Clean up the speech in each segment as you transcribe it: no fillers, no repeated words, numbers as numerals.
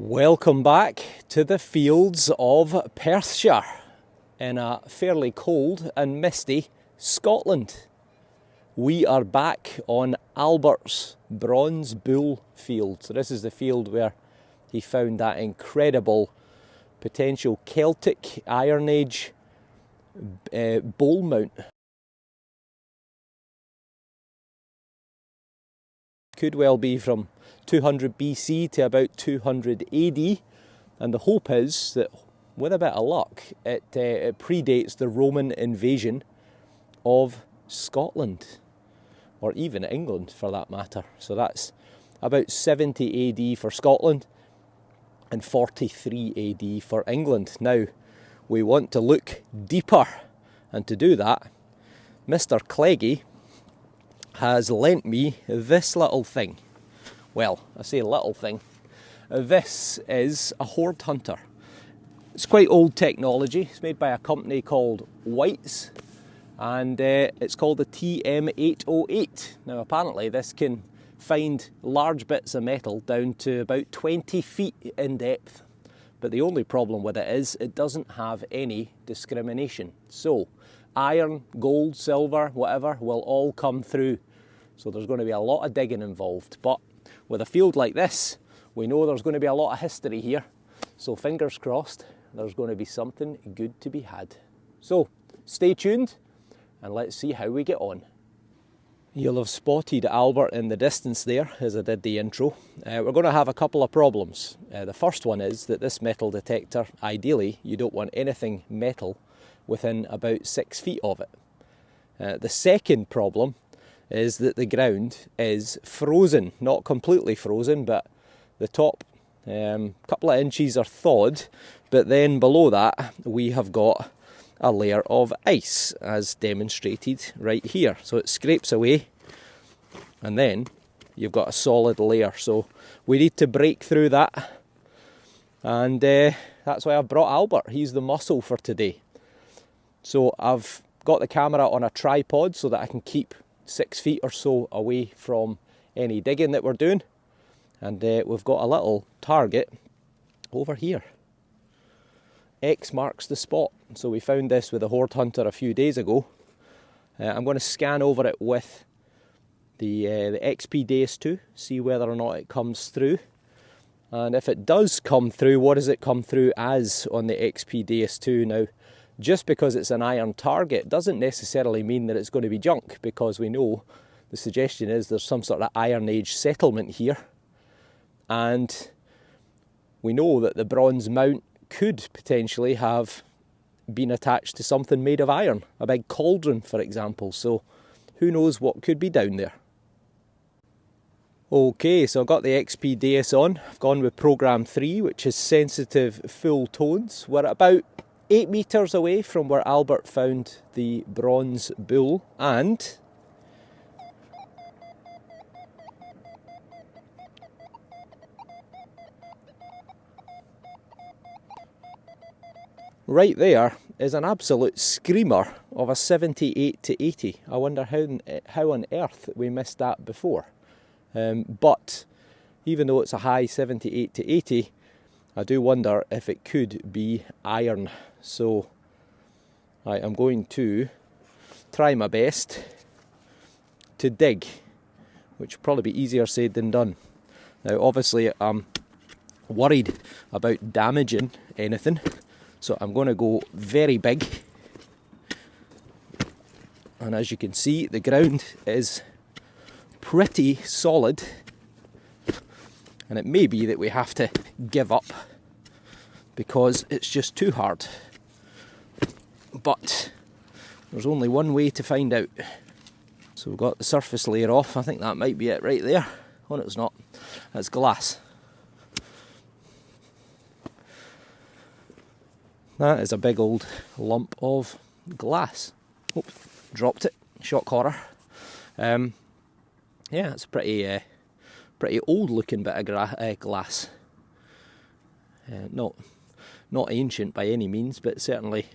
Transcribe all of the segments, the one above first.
Welcome back to the fields of Perthshire in a fairly cold and misty Scotland. We are back on Albert's bronze bull field. So this is the field where he found that incredible potential Celtic Iron Age bull mount. Could well be from 200 BC to about 200 AD, and the hope is that with a bit of luck it predates the Roman invasion of Scotland, or even England for that matter. So that's about 70 AD for Scotland and 43 AD for England. Now we want to look deeper, and to do that Mr. Cleggy has lent me this little thing. Well, I say little thing. This is a HOARD Hunter. It's quite old technology. It's made by a company called White's, and it's called the TM808. Now apparently this can find large bits of metal down to about 20 feet in depth. But the only problem with it is it doesn't have any discrimination. So iron, gold, silver, whatever will all come through. So there's going to be a lot of digging involved. But with a field like this, we know there's going to be a lot of history here. So fingers crossed, there's going to be something good to be had. So stay tuned and let's see how we get on. You'll have spotted Albert in the distance there as I did the intro. We're going to have a couple of problems. The first one is that this metal detector, ideally you don't want anything metal within about 6 feet of it. The second problem is that the ground is frozen. Not completely frozen, but the top couple of inches are thawed, but then below that we have got a layer of ice as demonstrated right here. So it scrapes away and then you've got a solid layer. So we need to break through that, and that's why I've brought Albert. He's the muscle for today. So I've got the camera on a tripod so that I can keep 6 feet or so away from any digging that we're doing, and we've got a little target over here. X marks the spot. So we found this with a HOARD Hunter a few days ago. I'm going to scan over it with the XP-DS2, see whether or not it comes through, and if it does come through, what does it come through as on the XP-DS2. Now just because it's an iron target doesn't necessarily mean that it's going to be junk, because we know the suggestion is there's some sort of Iron Age settlement here, and we know that the bronze mount could potentially have been attached to something made of iron, a big cauldron for example, so who knows what could be down there. Okay, so I've got the XP-DS on. I've gone with program 3, which is sensitive full tones. We're at about 8 metres away from where Albert found the bronze bull, and right there is an absolute screamer of a 78 to 80. I wonder how on earth we missed that before. But even though it's a high 78 to 80, I do wonder if it could be iron. So I'm going to try my best to dig, which will probably be easier said than done. Now obviously I'm worried about damaging anything, so I'm going to go very big. And as you can see, the ground is pretty solid, and it may be that we have to give up because it's just too hard. But there's only one way to find out. So we've got the surface layer off. I think that might be it right there. Oh no, it's not. That's glass. That is a big old lump of glass. Oh, dropped it. Shock horror. Yeah, it's a pretty old looking bit of glass. Not ancient by any means, but certainly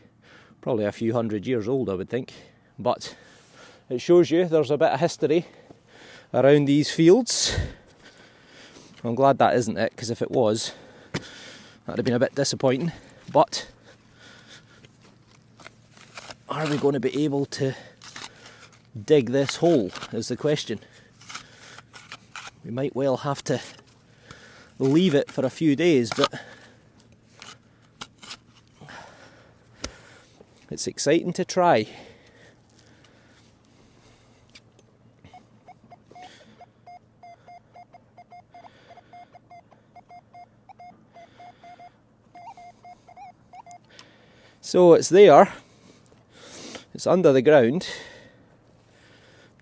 probably a few hundred years old, I would think. But it shows you there's a bit of history around these fields. I'm glad that isn't it, because if it was, That'd have been a bit disappointing, but are we going to be able to dig this hole is the question. We might well have to leave it for a few days, but it's exciting to try. So it's there, it's under the ground.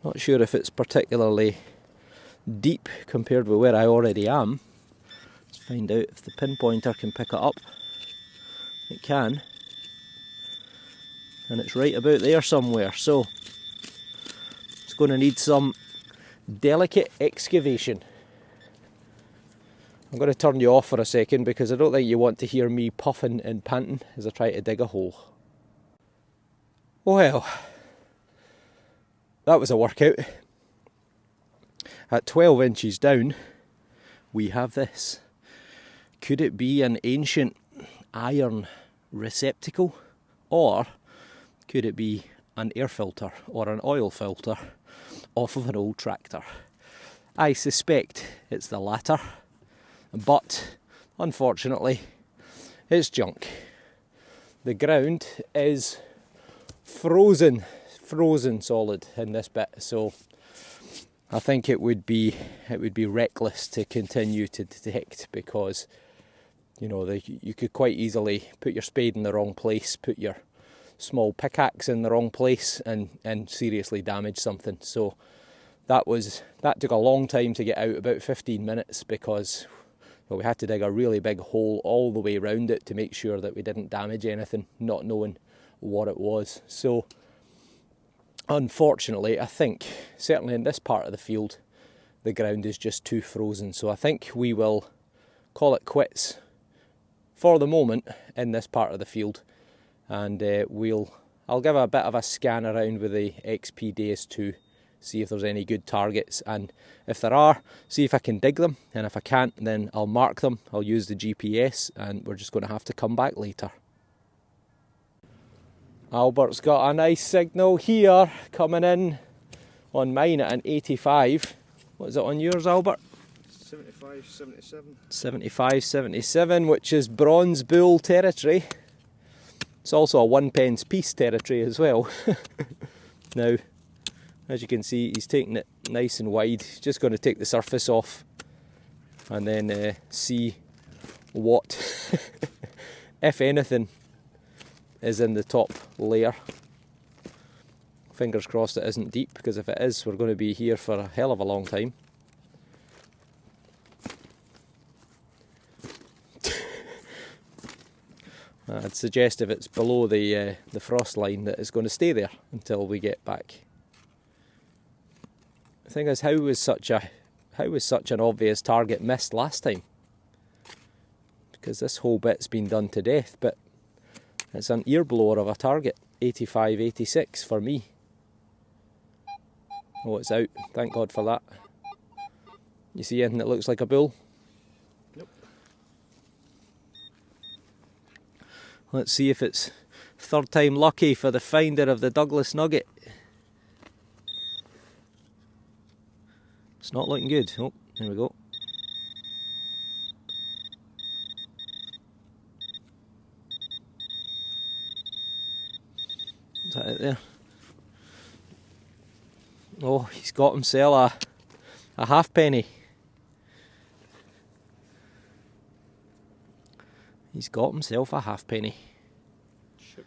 Not sure if it's particularly deep compared with where I already am. Let's find out if the pinpointer can pick it up. It can. And it's right about there somewhere, so it's going to need some delicate excavation. I'm going to turn you off for a second because I don't think you want to hear me puffing and panting as I try to dig a hole. Well, that was a workout. At 12 inches down, we have this. Could it be an ancient iron receptacle? Or could it be an air filter or an oil filter off of an old tractor? I suspect it's the latter, but unfortunately it's junk. The ground is frozen solid in this bit, so I think it would be reckless to continue to detect, because you know you could quite easily put your spade in the wrong place, put your small pickaxe in the wrong place, and seriously damage something. So that took a long time to get out, about 15 minutes, because well, we had to dig a really big hole all the way around it to make sure that we didn't damage anything, not knowing what it was. So unfortunately, I think certainly in this part of the field the ground is just too frozen, so I think we will call it quits for the moment in this part of the field, and I'll give a bit of a scan around with the XP Days 2, see if there's any good targets, and if there are, see if I can dig them, and if I can't, then I'll mark them, I'll use the GPS, and we're just going to have to come back later. Albert's got a nice signal here coming in on mine at an 85. What is it on yours, Albert? 75, 77. 75, 77, which is bronze bull territory. It's also a 1 piece territory as well. Now, as you can see, he's taking it nice and wide. He's just going to take the surface off and then see what, if anything, is in the top layer. Fingers crossed it isn't deep, because if it is, we're going to be here for a hell of a long time. I'd suggest if it's below the frost line that it's going to stay there until we get back. The thing is, how was such an obvious target missed last time? Because this whole bit's been done to death, but it's an ear blower of a target. 85, 86 for me. Oh, it's out. Thank God for that. You see anything that looks like a bull? Nope. Let's see if it's third time lucky for the finder of the Douglas Nugget. It's not looking good. Oh, there we go. Is that it there? Oh, he's got himself a halfpenny. He's got himself a halfpenny. Should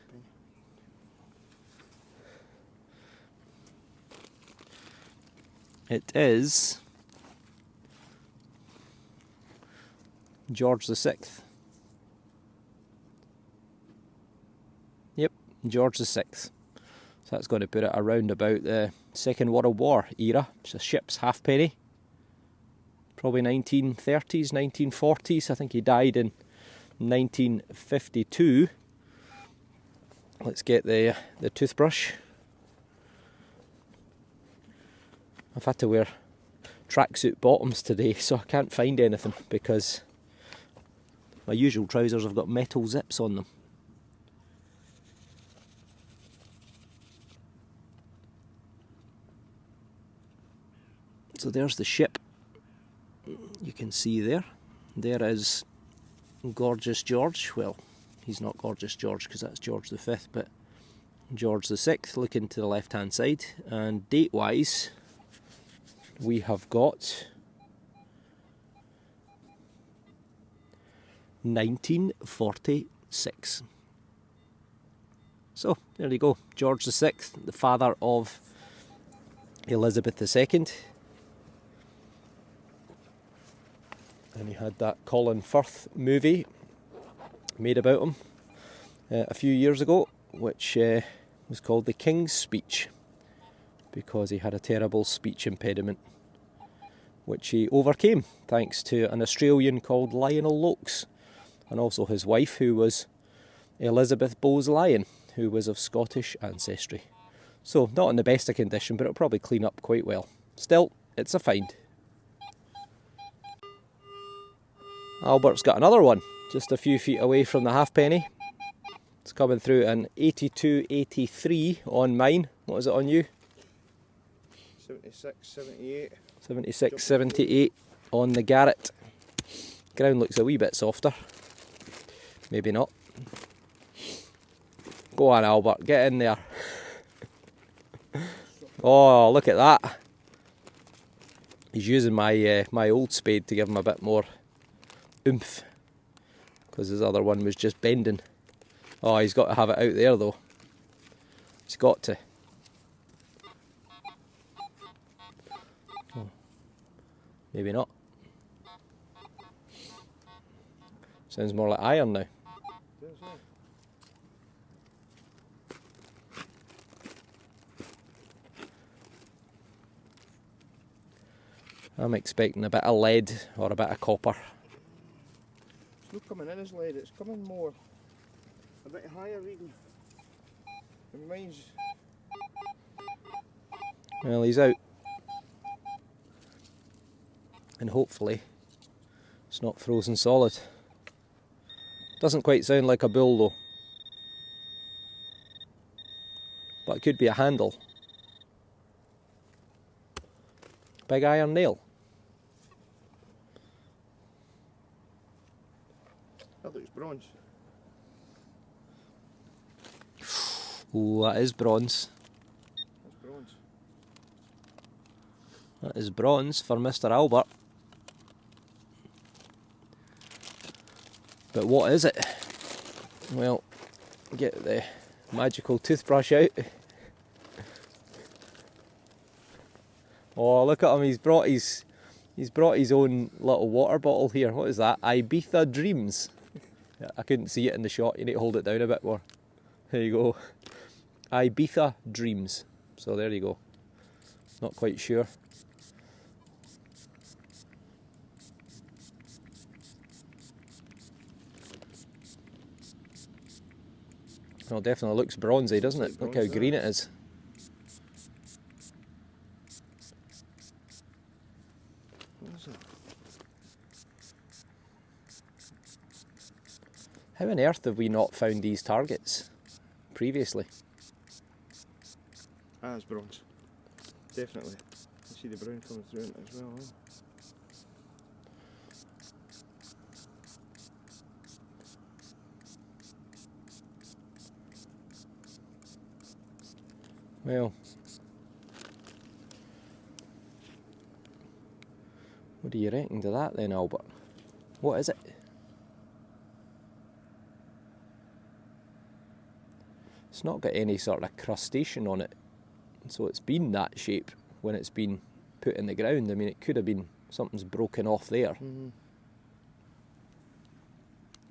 be. It is George VI. Yep, George VI. So that's going to put it around about the Second World War era. It's a ship's halfpenny. Probably 1930s, 1940s. I think he died in 1952. Let's get the toothbrush. I've had to wear tracksuit bottoms today, so I can't find anything because My usual trousers have got metal zips on them. So there's the ship. You can see there. There is Gorgeous George. Well, he's not Gorgeous George because that's George V, but George VI, looking to the left hand side. And date wise, we have got 1946. So there you go, George VI, the father of Elizabeth II. And he had that Colin Firth movie made about him a few years ago, which was called The King's Speech, because he had a terrible speech impediment, which he overcame thanks to an Australian called Lionel Lokes, and also his wife, who was Elizabeth Bowes-Lyon, who was of Scottish ancestry. So not in the best of condition, but it'll probably clean up quite well. Still, it's a find. Albert's got another one, just a few feet away from the halfpenny. It's coming through an 82.83 on mine. What is it on you? 76.78. 76.78 on the Garrett. Ground looks a wee bit softer. Maybe not. Go on, Albert, get in there. Oh, look at that. He's using my old spade to give him a bit more oomph, because his other one was just bending. Oh, he's got to have it out there though. He's got to. Oh, maybe not. Sounds more like iron now. I'm expecting a bit of lead or a bit of copper. It's not coming in as lead, it's coming more a bit higher reading. And mine's... Well, he's out. And hopefully it's not frozen solid. Doesn't quite sound like a bull though. But it could be a handle. Big iron nail. That looks bronze. Ooh, that is bronze. That's bronze. That is bronze for Mr. Albert. But what is it? Well, get the magical toothbrush out. Oh, look at him, he's brought his own little water bottle here. What is that? Ibiza Dreams. Yeah, I couldn't see it in the shot, you need to hold it down a bit more. There you go. Ibiza Dreams. So there you go. Not quite sure. Well, definitely looks bronzy, doesn't it? Look how green it is. How on earth have we not found these targets previously? Ah, it's bronze. Definitely. You see the brown coming through it as well, huh? Well, what do you reckon to that then, Albert? What is it? It's not got any sort of crustacean on it, so it's been that shape when it's been put in the ground. I mean, it could have been something's broken off there. Mm-hmm.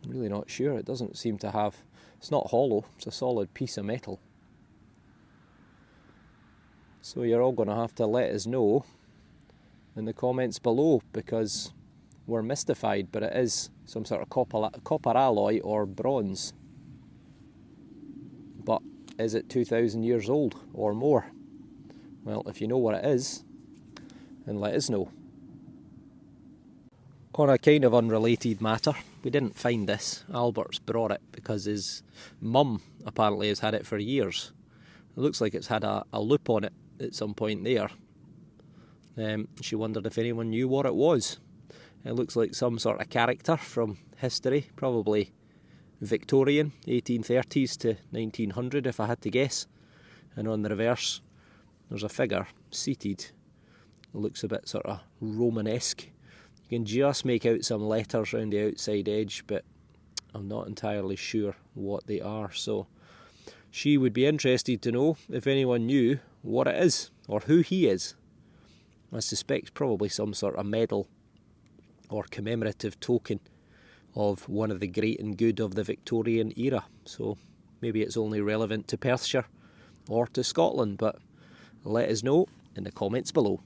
I'm really not sure. It doesn't seem to have... It's not hollow, it's a solid piece of metal. So you're all going to have to let us know in the comments below, because we're mystified, but it is some sort of copper alloy or bronze. But is it 2,000 years old or more? Well, if you know what it is, then let us know. On a kind of unrelated matter, We didn't find this. Albert's brought it because his mum apparently has had it for years. It looks like it's had a loop on it at some point there. She wondered if anyone knew what it was. It looks like some sort of character from history, probably Victorian, 1830s to 1900 if I had to guess. And on the reverse there's a figure seated. It looks a bit sort of Romanesque. You can just make out some letters around the outside edge, but I'm not entirely sure what they are. So she would be interested to know if anyone knew what it is or who he is. I suspect probably some sort of medal or commemorative token of one of the great and good of the Victorian era. So maybe it's only relevant to Perthshire or to Scotland, but let us know in the comments below.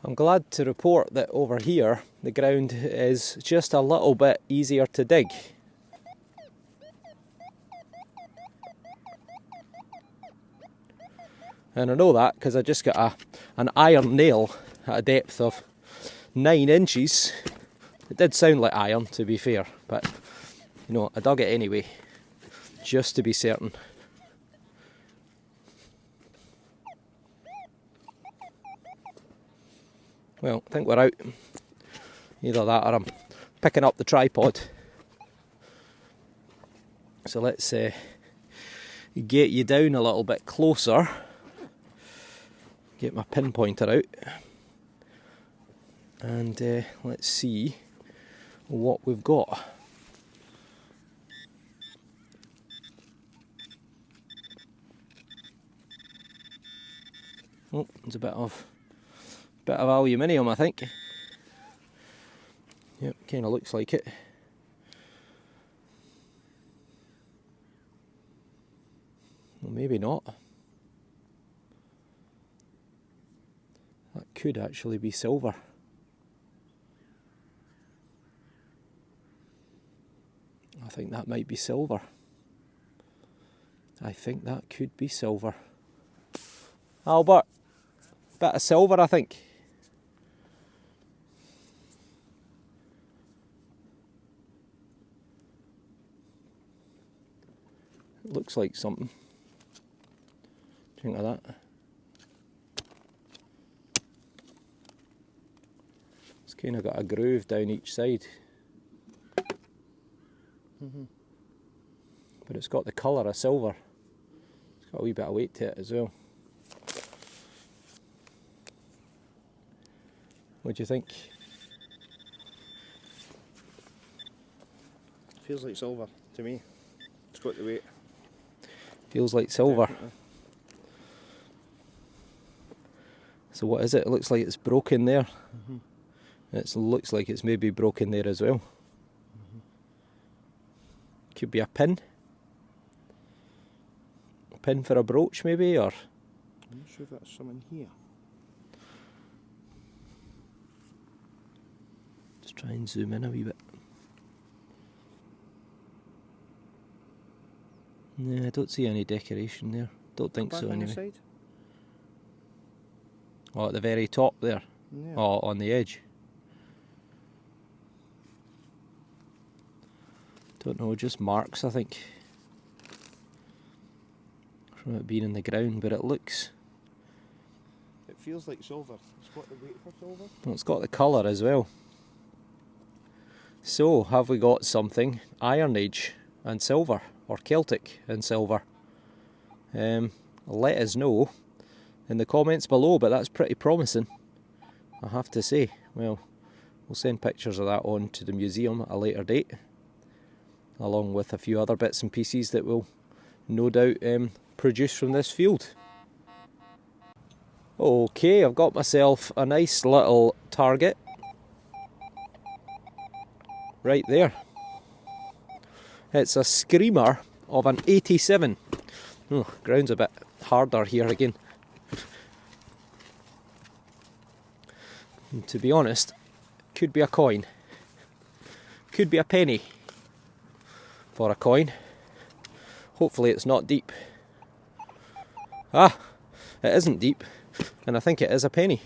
I'm glad to report that over here the ground is just a little bit easier to dig. And I know that because I just got an iron nail at a depth of 9 inches. It did sound like iron, to be fair, but you know, I dug it anyway, just to be certain. Well, I think we're out. Either that or I'm picking up the tripod. So let's get you down a little bit closer. Get my pinpointer out. And let's see what we've got. Oh, there's a bit of aluminium, I think. Yep, kind of looks like it. Well, maybe not. That could actually be silver. I think that might be silver. I think that could be silver. Albert, bit of silver, I think. It looks like something. Think of that. It's kind of got a groove down each side. But it's got the colour of silver. It's got a wee bit of weight to it as well. What do you think? Feels like silver to me. It's got the weight. Feels like silver. Definitely. So what is it? It looks like it's broken there. It looks like it's maybe broken there as well. Could be a pin. A pin for a brooch maybe, or... I'm not sure if that's something here. Just try and zoom in a wee bit. No, I don't see any decoration there. Don't think so anyway. Side? Oh, at the very top there? Yeah. Oh, on the edge? Don't know, just marks I think. From it being in the ground, but it looks... It feels like silver. It's got the weight for silver. Well, it's got the colour as well. So, have we got something Iron Age and silver, or Celtic and silver? Let us know in the comments below, but that's pretty promising, I have to say. Well, we'll send pictures of that on to the museum at a later date, along with a few other bits and pieces that we'll no doubt produce from this field. Okay, I've got myself a nice little target right there. It's a screamer of an 87. Oh, ground's a bit harder here again. And to be honest, could be a coin. Could be a penny for a coin. Hopefully it's not deep. Ah, it isn't deep, and I think it is a penny.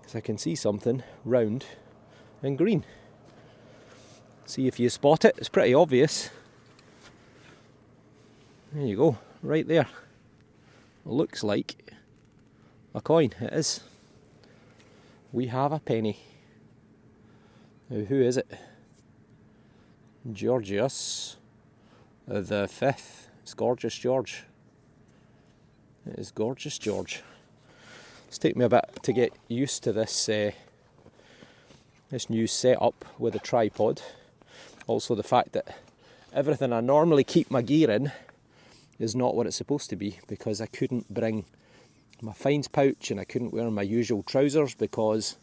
Because I can see something round and green. See if you spot it, it's pretty obvious. There you go, right there. It looks like a coin, it is. We have a penny. Now who is it? Georgius the Fifth. It's Gorgeous George. It is Gorgeous George. It's taken me a bit to get used to this this new setup with a tripod. Also the fact that everything I normally keep my gear in is not what it's supposed to be, because I couldn't bring my fines pouch and I couldn't wear my usual trousers because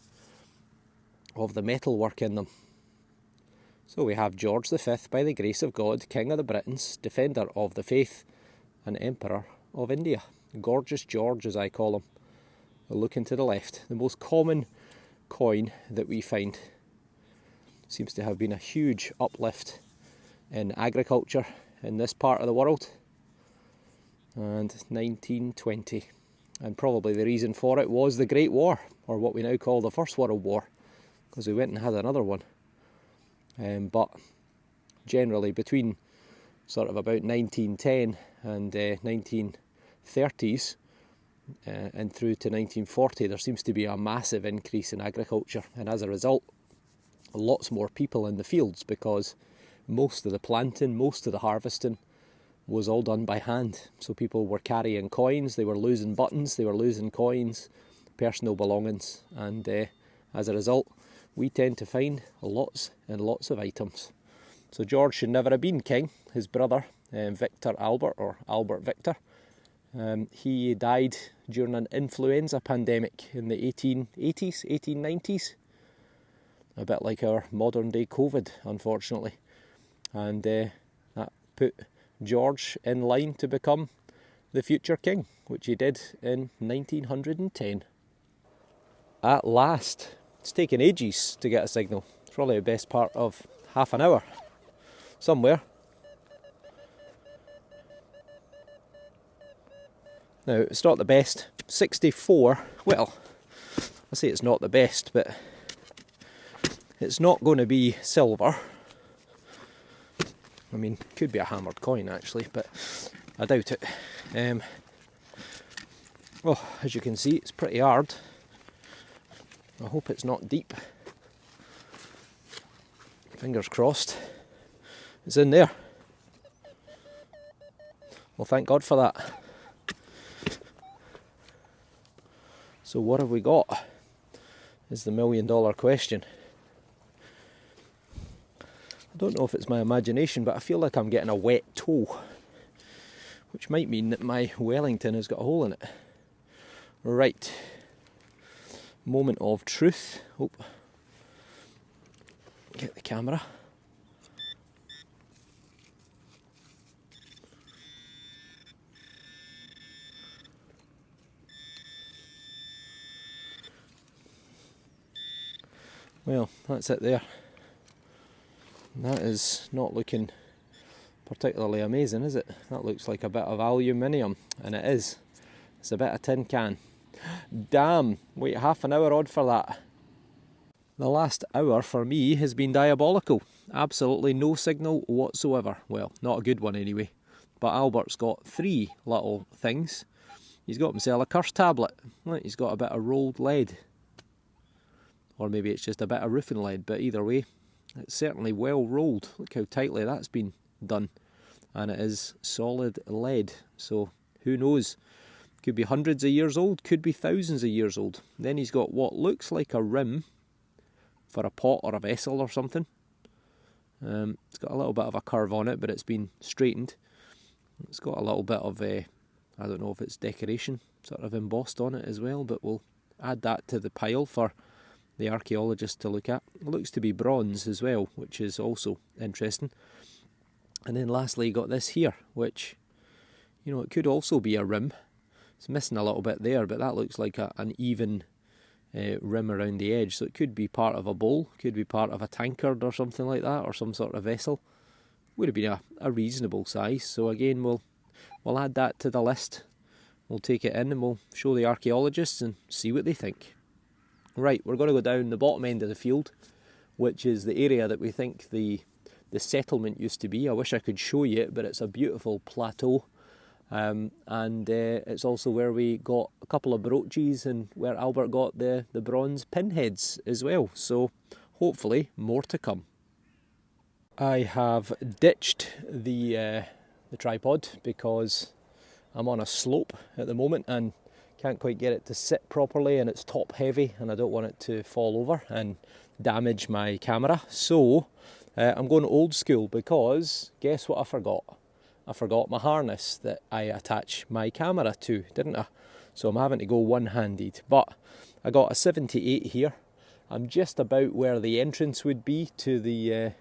of the metal work in them. So we have George V, by the grace of God, King of the Britons, Defender of the Faith, and Emperor of India. Gorgeous George, as I call him. Looking to the left, the most common coin that we find. Seems to have been a huge uplift in agriculture in this part of the world. And 1920. And probably the reason for it was the Great War, or what we now call the First World War, because we went and had another one. But generally between sort of about 1910 and 1930s and through to 1940, there seems to be a massive increase in agriculture, and as a result lots more people in the fields, because most of the planting, most of the harvesting was all done by hand. So people were carrying coins, they were losing buttons, they were losing coins, personal belongings, and as a result we tend to find lots and lots of items. So George should never have been king. His brother, Victor Albert, or Albert Victor, he died during an influenza pandemic in the 1880s, 1890s. A bit like our modern day COVID, unfortunately. And that put George in line to become the future king, which he did in 1910. At last. It's taken ages to get a signal. It's probably the best part of half an hour. Somewhere. Now, it's not the best. 64, well, I say it's not the best, but it's not going to be silver. I mean, it could be a hammered coin actually, but I doubt it. Well, as you can see, it's pretty hard. I hope it's not deep. Fingers crossed. It's in there. Well, thank God for that. So what have we got? Is the $1,000,000 question. I don't know if it's my imagination, but I feel like I'm getting a wet toe, which might mean that my Wellington has got a hole in it. Right. Moment of truth. Oh. Get the camera. Well, that's it there. That is not looking particularly amazing, is it? That looks like a bit of aluminium, and it is. It's a bit of tin can. Damn, wait half an hour odd for that. The last hour for me has been diabolical. Absolutely no signal whatsoever. Well, not a good one anyway. But Albert's got 3 little things. He's got himself a curse tablet. He's got a bit of rolled lead. Or maybe it's just a bit of roofing lead, but either way, it's certainly well rolled. Look how tightly that's been done. And it is solid lead, so who knows? Could be hundreds of years old, could be thousands of years old. Then he's got what looks like a rim for a pot or a vessel or something. It's got a little bit of a curve on it, but it's been straightened. It's got a little bit of, I don't know if it's decoration, sort of embossed on it as well, but we'll add that to the pile for the archaeologist to look at. It looks to be bronze as well, which is also interesting. And then lastly you got this here, which, you know, it could also be a rim. It's missing a little bit there, but that looks like an even rim around the edge, so it could be part of a bowl, could be part of a tankard or something like that, or some sort of vessel. Would have been a reasonable size, so again we'll add that to the list. We'll take it in and we'll show the archaeologists and see what they think. Right, we're going to go down the bottom end of the field, which is the area that we think the the settlement used to be. I wish I could show you it, but it's a beautiful plateau. And it's also where we got a couple of brooches and where Albert got the bronze pinheads as well. So hopefully more to come. I have ditched the tripod because I'm on a slope at the moment and can't quite get it to sit properly, and it's top heavy and I don't want it to fall over and damage my camera. So I'm going old school because guess what I forgot? I forgot my harness that I attach my camera to, didn't I? So I'm having to go one-handed. But I got a 78 here. I'm just about where the entrance would be to the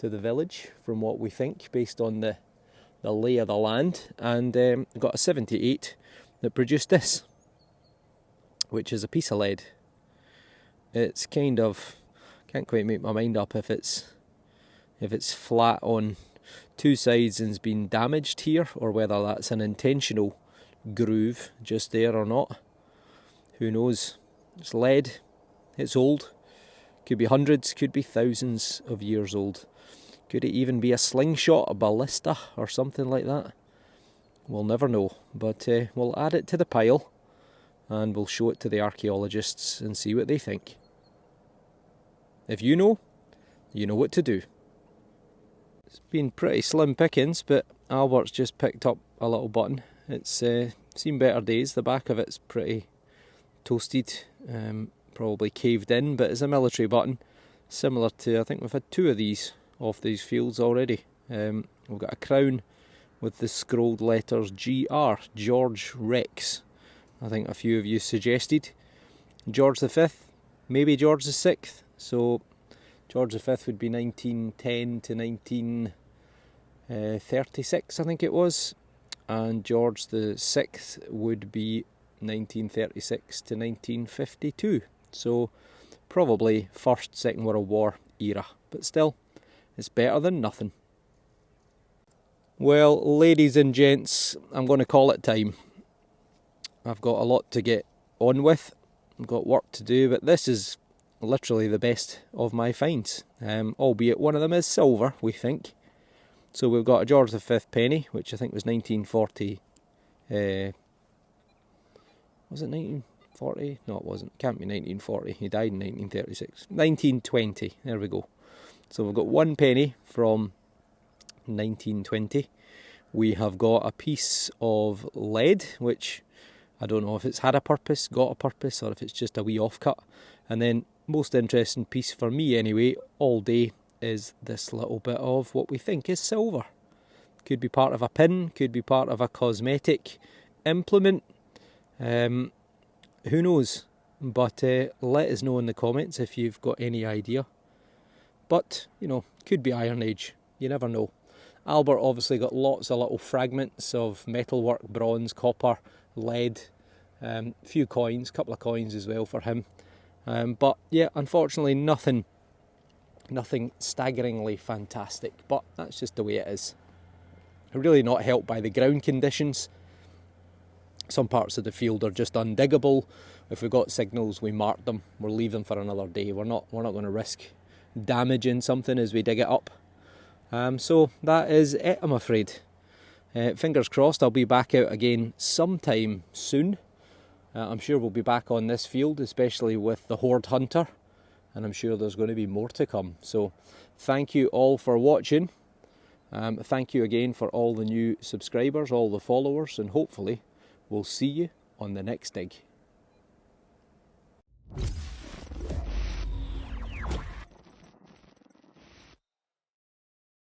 village, from what we think, based on the lay of the land. And I got a 78 that produced this, which is a piece of lead. It's kind of, can't quite make my mind up if it's flat on two sides and's been damaged here, or whether that's an intentional groove just there or not. Who knows? It's lead, it's old, could be hundreds, could be thousands of years old. Could it even be a slingshot, a ballista or something like that? We'll never know, but we'll add it to the pile and we'll show it to the archaeologists and see what they think. If you know what to do. It's been pretty slim pickings, but Albert's just picked up a little button. It's seen better days. The back of it's pretty toasted, probably caved in, but it's a military button, similar to, I think we've had 2 of these off these fields already. We've got a crown with the scrolled letters GR, George Rex. I think a few of you suggested George V, maybe George VI. So George V would be 1910 to 1936, I think it was, and George VI would be 1936 to 1952. So probably First, Second World War era, but still, it's better than nothing. Well, ladies and gents, I'm going to call it time. I've got a lot to get on with. I've got work to do, but this is literally the best of my finds, albeit one of them is silver, we think. So we've got a George V penny, which I think was 1940. Was it 1940? No, it wasn't. It can't be 1940. He died in 1936. 1920. There we go. So we've got 1 penny from 1920. We have got a piece of lead, which I don't know if it's had a purpose, got a purpose, or if it's just a wee offcut. And then, most interesting piece for me anyway, all day, is this little bit of what we think is silver. Could be part of a pin, could be part of a cosmetic implement. Who knows? But let us know in the comments if you've got any idea. But, you know, could be Iron Age. You never know. Albert obviously got lots of little fragments of metalwork, bronze, copper, lead, few coins, couple of coins as well for him. But yeah, unfortunately nothing staggeringly fantastic, but that's just the way it is. Really not helped by the ground conditions. Some parts of the field are just undiggable. If we've got signals, we mark them. We'll leave them for another day. We're not going to risk damaging something as we dig it up. So that is it, I'm afraid. Fingers crossed I'll be back out again sometime soon. I'm sure we'll be back on this field, especially with the HOARD Hunter, and I'm sure there's going to be more to come. So thank you all for watching. Thank you again for all the new subscribers, all the followers, and hopefully we'll see you on the next dig.